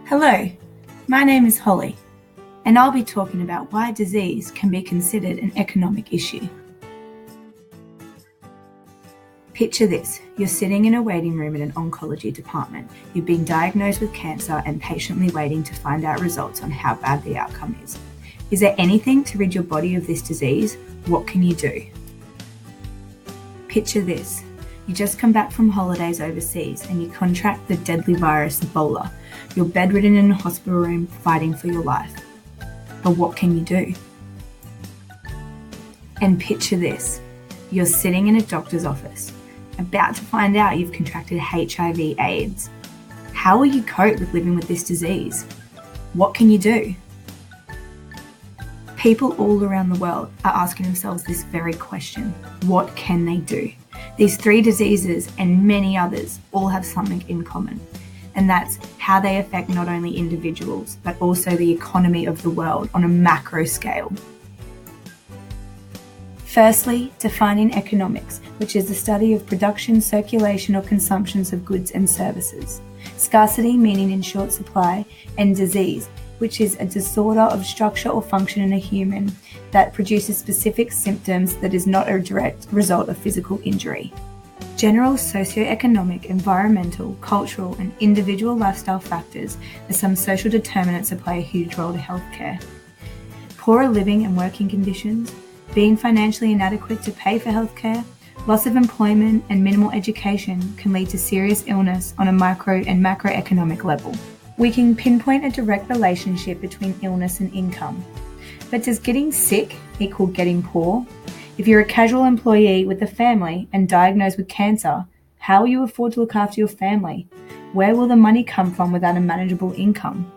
Hello, my name is Holly, and I'll be talking about why disease can be considered an economic issue. Picture this, you're sitting in a waiting room in an oncology department. You've been diagnosed with cancer and patiently waiting to find out results on how bad the outcome is. Is there anything to rid your body of this disease? What can you do? Picture this, you just come back from holidays overseas and you contract the deadly virus Ebola. You're bedridden in a hospital room fighting for your life. But what can you do? And picture this, you're sitting in a doctor's office, about to find out you've contracted HIV/AIDS. How will you cope with living with this disease? What can you do? People all around the world are asking themselves this very question. What can they do? These three diseases and many others all have something in common, and that's how they affect not only individuals, but also the economy of the world on a macro scale. Firstly, defining economics, which is the study of production, circulation, or consumptions of goods and services. Scarcity, meaning in short supply, and disease, which is a disorder of structure or function in a human that produces specific symptoms that is not a direct result of physical injury. General socioeconomic, environmental, cultural, and individual lifestyle factors are some social determinants that play a huge role to healthcare. Poorer living and working conditions, being financially inadequate to pay for healthcare, loss of employment, and minimal education can lead to serious illness on a micro and macroeconomic level. We can pinpoint a direct relationship between illness and income. But does getting sick equal getting poor? If you're a casual employee with a family and diagnosed with cancer, how will you afford to look after your family? Where will the money come from without a manageable income?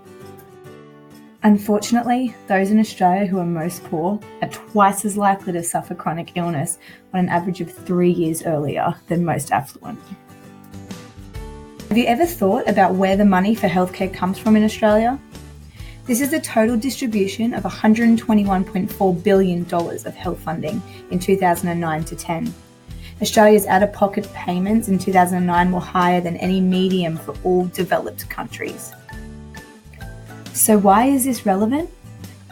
Unfortunately, those in Australia who are most poor are twice as likely to suffer chronic illness on an average of 3 years earlier than most affluent. Have you ever thought about where the money for healthcare comes from in Australia? This is the total distribution of $121.4 billion of health funding in 2009 to 10. Australia's out-of-pocket payments in 2009 were higher than any median for all developed countries. So why is this relevant?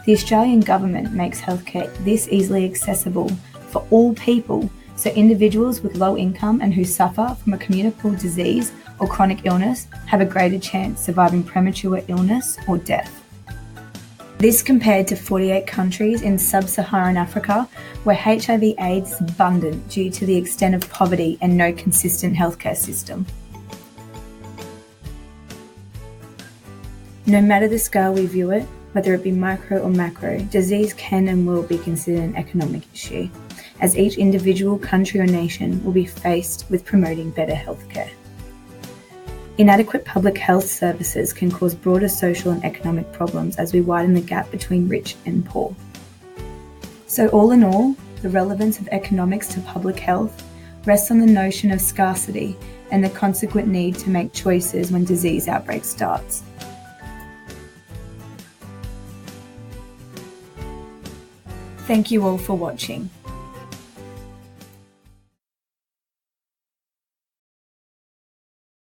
The Australian government makes healthcare this easily accessible for all people, so individuals with low income and who suffer from a communicable disease or chronic illness have a greater chance surviving premature illness or death. This compared to 48 countries in sub-Saharan Africa, where HIV/AIDS is abundant due to the extent of poverty and no consistent healthcare system. No matter the scale we view it, whether it be micro or macro, disease can and will be considered an economic issue, as each individual country or nation will be faced with promoting better healthcare. Inadequate public health services can cause broader social and economic problems as we widen the gap between rich and poor. So all in all, the relevance of economics to public health rests on the notion of scarcity and the consequent need to make choices when disease outbreak starts. Thank you all for watching.